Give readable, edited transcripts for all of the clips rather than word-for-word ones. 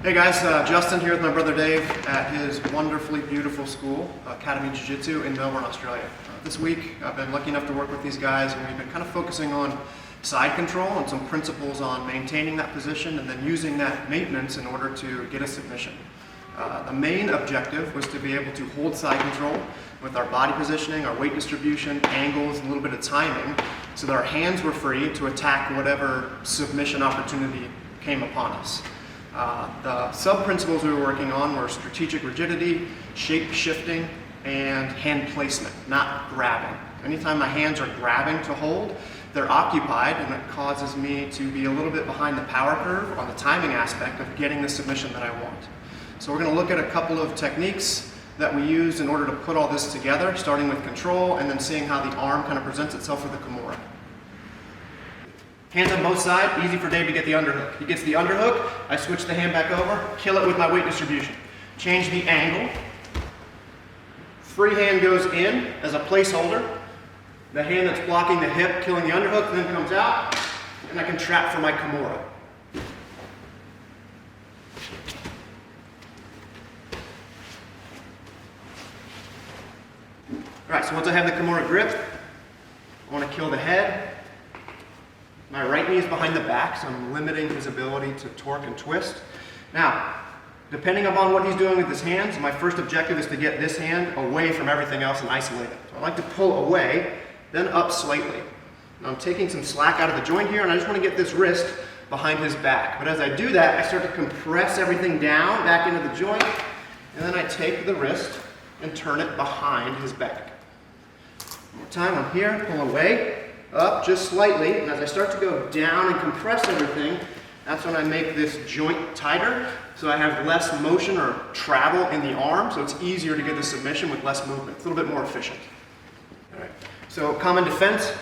Hey guys, Justin here with my brother Dave at his wonderfully beautiful school, Academy Jiu-Jitsu in Melbourne, Australia. This week I've been lucky enough to work with these guys, and we've been kind of focusing on side control and some principles on maintaining that position and then using that maintenance in order to get a submission. The main objective was to be able to hold side control with our body positioning, our weight distribution, angles, and a little bit of timing so that our hands were free to attack whatever submission opportunity came upon us. The sub-principles we were working on were strategic rigidity, shape shifting, and hand placement, not grabbing. Anytime my hands are grabbing to hold, they're occupied, and it causes me to be a little bit behind the power curve on the timing aspect of getting the submission that I want. So we're going to look at a couple of techniques that we use in order to put all this together, starting with control and then seeing how the arm kind of presents itself with the Kimura. Hands on both sides, easy for Dave to get the underhook. He gets the underhook, I switch the hand back over, kill it with my weight distribution. Change the angle. Free hand goes in as a placeholder. The hand that's blocking the hip, killing the underhook, then comes out, and I can trap for my Kimura. Alright, so once I have the Kimura grip, I want to kill the head. My right knee is behind the back, so I'm limiting his ability to torque and twist. Now, depending upon what he's doing with his hands, my first objective is to get this hand away from everything else and isolate it. So I like to pull away, then up slightly. Now I'm taking some slack out of the joint here, and I just want to get this wrist behind his back. But as I do that, I start to compress everything down, back into the joint, and then I take the wrist and turn it behind his back. One more time, I'm here, pull away, up just slightly, and as I start to go down and compress everything, that's when I make this joint tighter, so I have less motion or travel in the arm, so it's easier to get the submission with less movement. It's a little bit more efficient. All right. So common defense,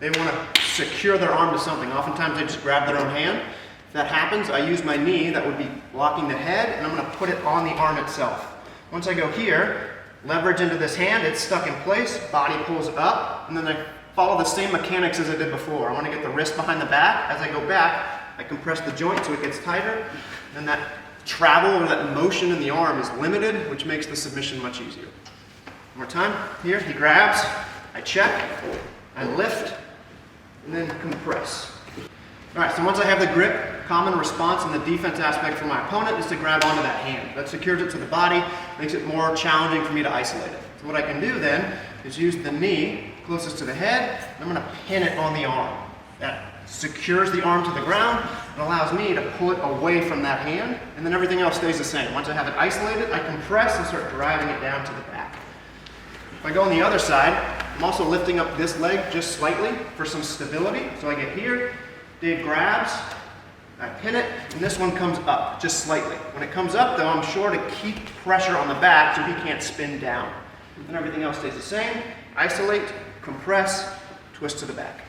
they want to secure their arm to something. Oftentimes they just grab their own hand. If that happens, I use my knee that would be blocking the head, and I'm going to put it on the arm itself. Once I go here, leverage into this hand, it's stuck in place, body pulls up, and then I follow the same mechanics as I did before. I want to get the wrist behind the back. As I go back, I compress the joint so it gets tighter, and that travel or that motion in the arm is limited, which makes the submission much easier. One more time. Here, he grabs, I check, I lift, and then compress. All right, so once I have the grip, common response in the defense aspect for my opponent is to grab onto that hand. That secures it to the body, makes it more challenging for me to isolate it. So what I can do then is use the knee closest to the head, and I'm going to pin it on the arm. That secures the arm to the ground and allows me to pull it away from that hand, and then everything else stays the same. Once I have it isolated, I compress and start driving it down to the back. If I go on the other side, I'm also lifting up this leg just slightly for some stability. So I get here, Dave grabs, I pin it, and this one comes up just slightly. When it comes up though, I'm sure to keep pressure on the back so he can't spin down. And everything else stays the same. Isolate, compress, twist to the back.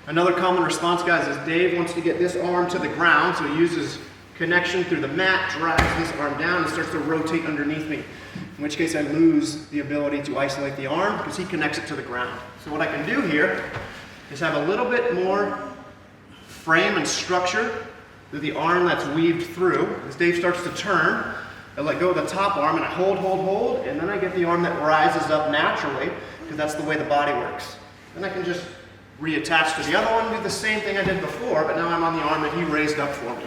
Another common response, guys, is Dave wants to get this arm to the ground, so he uses connection through the mat, drives this arm down, and starts to rotate underneath me. In which case I lose the ability to isolate the arm because he connects it to the ground. So what I can do here is have a little bit more frame and structure through the arm that's weaved through. As Dave starts to turn, I let go of the top arm and I hold, and then I get the arm that rises up naturally because that's the way the body works. Then I can just reattach to the other one, do the same thing I did before, but now I'm on the arm that he raised up for me.